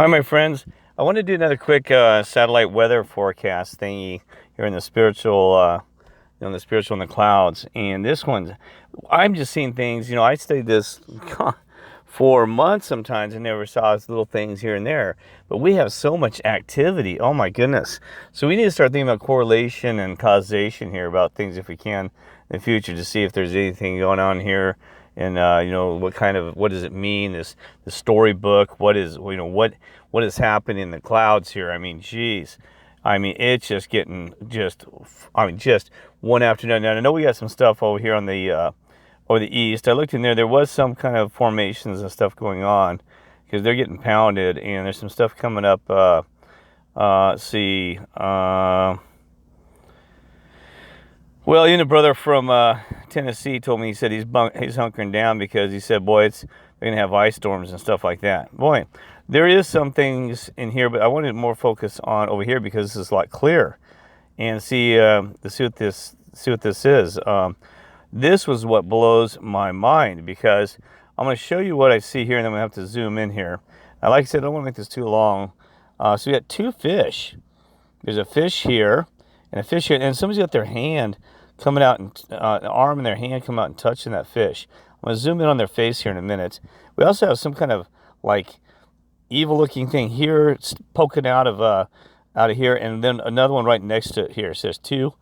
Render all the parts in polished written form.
Hi, my friends. I want to do another quick satellite weather forecast thingy here in the spiritual, in the spiritual in the clouds. And this one, I'm just seeing things. I studied this for months sometimes and never saw these little things here and there. But we have so much activity. Oh my goodness! So we need to start thinking about correlation and causation here about things if we can in the future to see if there's anything going on here. And what does it mean? The storybook. What is happening in the clouds here? I mean, geez, I mean it's just getting just one after another. Now, I know we got some stuff over here on the over the east. I looked in there. There was some kind of formations and stuff going on because they're getting pounded, and there's some stuff coming up. Let's see. Well, a brother from Tennessee told me, he said he's hunkering down because he said, boy, they're going to have ice storms and stuff like that. Boy, there is some things in here, but I wanted more focus on over here because this is a lot clearer. And see what this is. This was what blows my mind because I'm going to show you what I see here, and then I'm going to have to zoom in here. Now, like I said, I don't want to make this too long. So we got two fish. There's a fish here and a fish here, and somebody's got their hand coming out, and an arm and their hand coming out and touching that fish. I'm going to zoom in on their face here in a minute. We also have some kind of like evil-looking thing here poking out of here, and then another one right next to it here. It says two.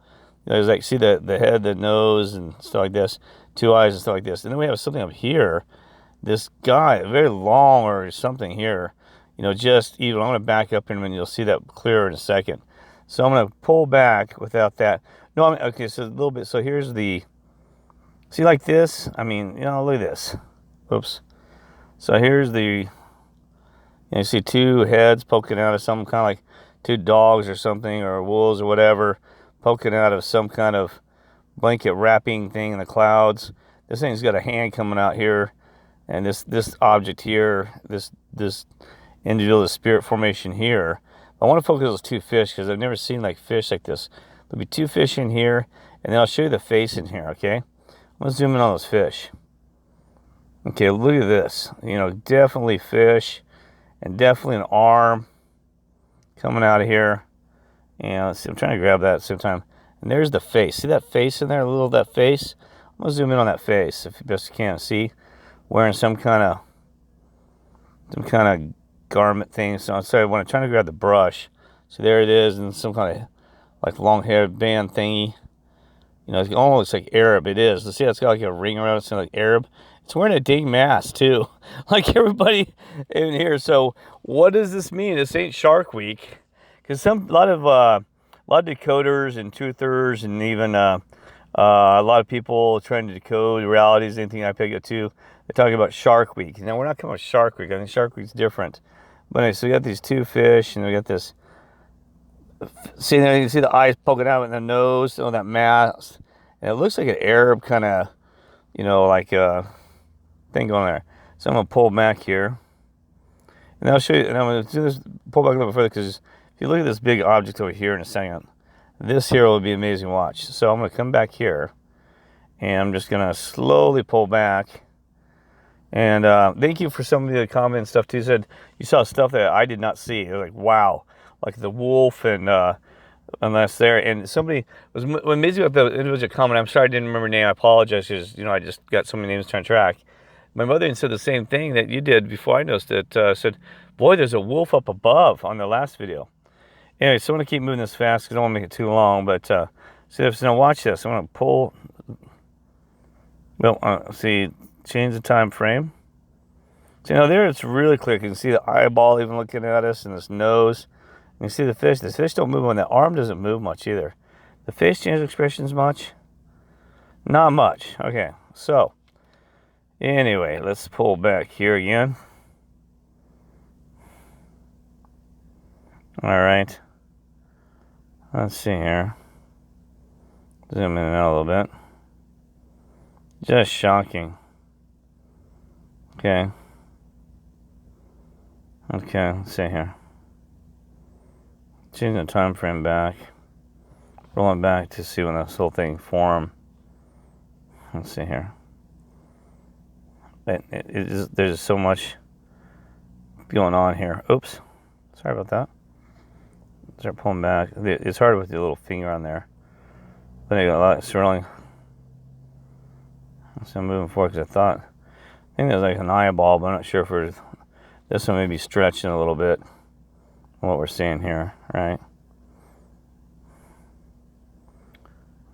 There's like, see the head, the nose, and stuff like this, two eyes and stuff like this. And then we have something up here. This guy, very long or something here, just evil. I'm going to back up in a minute. You'll see that clearer in a second. So I'm going to pull back without that. No, okay, so a little bit. So here's see like this? I mean, look at this. Oops. So here's you see two heads poking out of some kind of like two dogs or something, or wolves or whatever, poking out of some kind of blanket wrapping thing in the clouds. This thing's got a hand coming out here, and this object here, this individual, the spirit formation here. I want to focus on those two fish because I've never seen like fish like this. There'll be two fish in here, and then I'll show you the face in here, okay? I'm going to zoom in on those fish. Okay, look at this. Definitely fish, and definitely an arm coming out of here. And let's see, I'm trying to grab that at the same time. And there's the face. See that face in there, a little of that face? I'm going to zoom in on that face if you best can. See, wearing some kind of garment thing. So I'm sorry, when I'm trying to grab the brush, so there it is, and some kind of like long-haired band thingy. It almost looks like Arab. It is. Let's see, it's got like a ring around it, so like Arab. It's wearing a dang mask too, like everybody in here. So what does this mean? This ain't Shark Week, because a lot of decoders and truthers, and even a lot of people trying to decode realities, anything I pick up to, they're talking about Shark Week. Now, we're not coming with Shark Week. I think Shark Week's different. But anyway, so we got these two fish, and we got this. See there, you can see the eyes poking out in the nose, that mask. And it looks like an Arab kind of, like a thing going there. So I'm going to pull back here. And I'll show you, and I'm going to do this, pull back a little bit further, because if you look at this big object over here in a second, this here will be amazing watch. So I'm going to come back here, and I'm just going to slowly pull back. And thank you for some of the comments and stuff too. Said you saw stuff that I did not see. They're like, wow, like the wolf and that's there. And somebody was amazing about the individual comment. I'm sorry I didn't remember her name. I apologize because I just got so many names trying to track. My mother said the same thing that you did before I noticed it. Said, boy, there's a wolf up above on the last video. Anyway, so I'm gonna keep moving this fast because I don't want to make it too long. But so now watch this. I'm gonna pull. Well, see. Change the time frame. So there it's really clear. You can see the eyeball even looking at us, and this nose. You can see the fish. The fish don't move on. The arm doesn't move much either. The face changes expressions much? Not much. Okay, so anyway, let's pull back here again. All right. Let's see here. Zoom in and out a little bit. Just shocking. Okay, let's see here. Changing the time frame back. Rolling back to see when this whole thing formed. Let's see here. There's so much going on here. Oops. Sorry about that. Start pulling back. It's hard with the little finger on there. But I got a lot of swirling. So I'm moving forward because I think there's like an eyeball, but I'm not sure if this one may be stretching a little bit. What we're seeing here, right?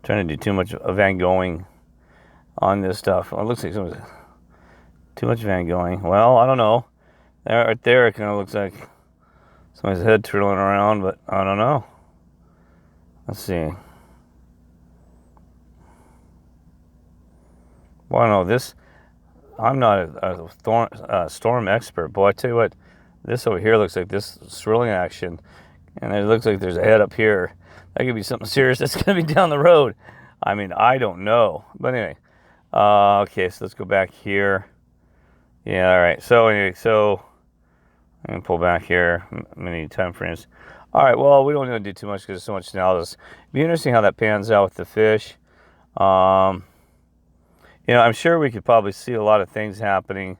Trying to do too much Van Goghing on this stuff. Well, it looks like too much Van Goghing. Well, I don't know. Right there, it kind of looks like somebody's head twirling around, but I don't know. Let's see. Well, I don't know. I'm not a storm expert, but I tell you what, this over here looks like this swirling action, and it looks like there's a head up here. That could be something serious that's going to be down the road. I mean, I don't know. But anyway, okay, so let's go back here. Yeah, all right. So anyway, I'm going to pull back here, many time frames. All right, well, we don't need to do too much because there's so much analysis. It'd be interesting how that pans out with the fish. I'm sure we could probably see a lot of things happening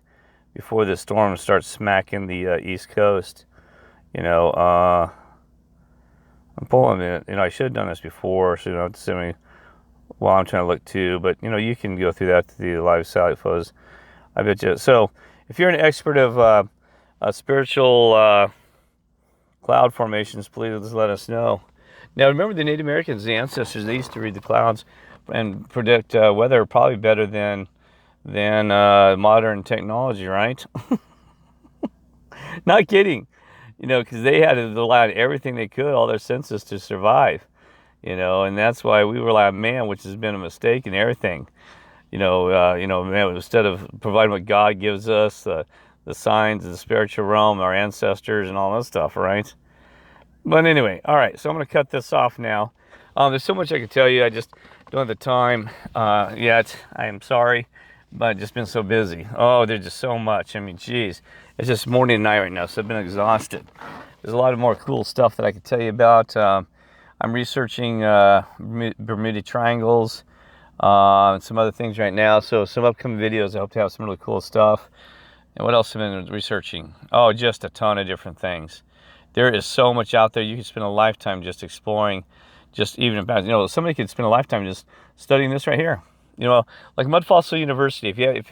before the storm starts smacking the East Coast. I'm pulling it. I should have done this before, so you don't have to see me while I'm trying to look too. But, you can go through that to the live satellite photos. I bet you. So, if you're an expert of spiritual cloud formations, please let us know. Now, remember the Native Americans, the ancestors, they used to read the clouds and predict weather probably better than modern technology, right? Not kidding. Because they had to rely on everything they could, all their senses to survive. And that's why we rely on man, which has been a mistake in everything. Man, instead of providing what God gives us, the signs of the spiritual realm, our ancestors, and all that stuff, right? But anyway, all right, so I'm going to cut this off now. There's so much I could tell you. I just don't have the time yet. I am sorry, but I've just been so busy. Oh, there's just so much. I mean, geez. It's just morning and night right now, so I've been exhausted. There's a lot of more cool stuff that I could tell you about. I'm researching Bermuda Triangles and some other things right now. So some upcoming videos, I hope to have some really cool stuff. And what else have I been researching? Oh, just a ton of different things. There is so much out there. You can spend a lifetime just exploring, just even about, somebody could spend a lifetime just studying this right here. Like Mud Fossil University. If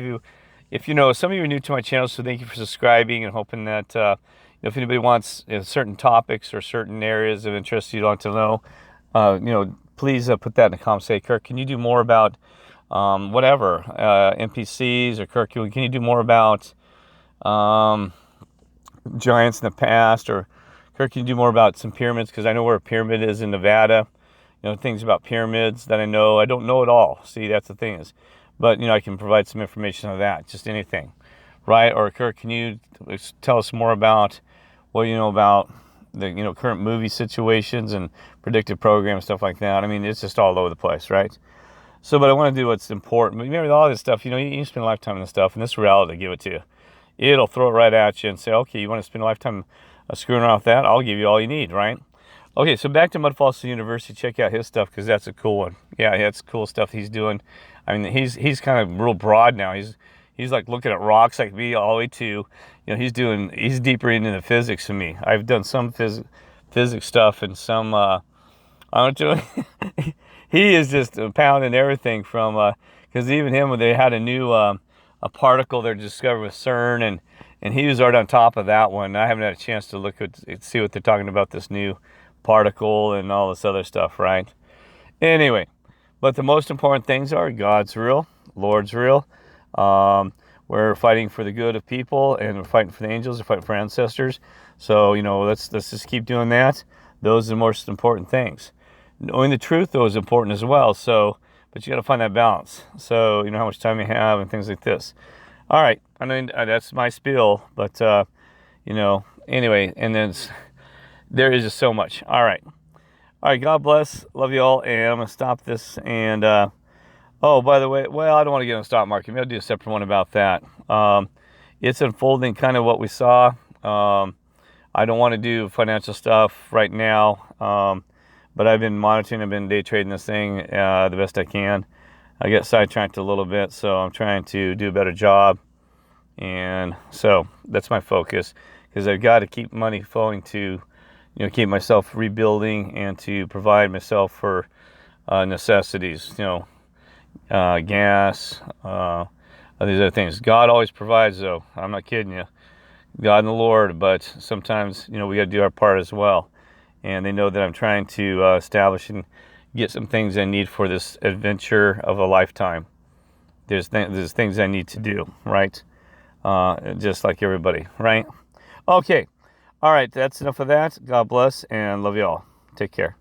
you know, some of you are new to my channel, so thank you for subscribing and hoping that if anybody wants certain topics or certain areas of interest you'd like to know, please put that in the comments. Say, Kirk, can you do more about whatever NPCs, or Kirk, can you do more about giants in the past, or Kirk, can you do more about some pyramids? Because I know where a pyramid is in Nevada. Things about pyramids that I know. I don't know it all. See, that's the thing is. But, I can provide some information on that. Just anything. Right? Or, Kirk, can you tell us more about what you know about the, current movie situations and predictive programs, stuff like that? I mean, it's just all over the place, right? So, but I want to do what's important. But remember, all this stuff, you spend a lifetime on this stuff, and this reality, give it to you. It'll throw it right at you and say, okay, you want to spend a lifetime screwing around with that? I'll give you all you need, right? Okay, so back to Mud Fossil University. Check out his stuff because that's a cool one. Yeah, that's cool stuff he's doing. I mean, he's kind of real broad now. He's like looking at rocks like me all the way to, he's deeper into the physics than me. I've done some physics stuff and some, I don't know, he is just pounding everything from, because even him, when they had a new, a particle they discovered with CERN, and he was right on top of that one. I haven't had a chance to look at, see what they're talking about, this new particle and all this other stuff, right? Anyway, but the most important things are God's real, Lord's real. We're fighting for the good of people, and we're fighting for the angels, we're fighting for ancestors. So, let's just keep doing that. Those are the most important things. Knowing the truth, though, is important as well. So, but you got to find that balance. So, how much time you have and things like this. All right, I mean, that's my spiel, but, anyway, and then there is just so much. All right, God bless. Love you all, and I'm going to stop this. And, oh, by the way, well, I don't want to get on the stock market. Maybe I'll do a separate one about that. It's unfolding kind of what we saw. I don't want to do financial stuff right now, but I've been monitoring, I've been day trading this thing the best I can. I get sidetracked a little bit, so I'm trying to do a better job. And so that's my focus. because I've got to keep money flowing to, keep myself rebuilding and to provide myself for necessities, gas, these other things. God always provides, though. I'm not kidding you. God and the Lord, but sometimes, we got to do our part as well. And they know that I'm trying to establish and get some things I need for this adventure of a lifetime. There's things I need to do, right? Just like everybody, right? Okay. All right. That's enough of that. God bless and love you all. Take care.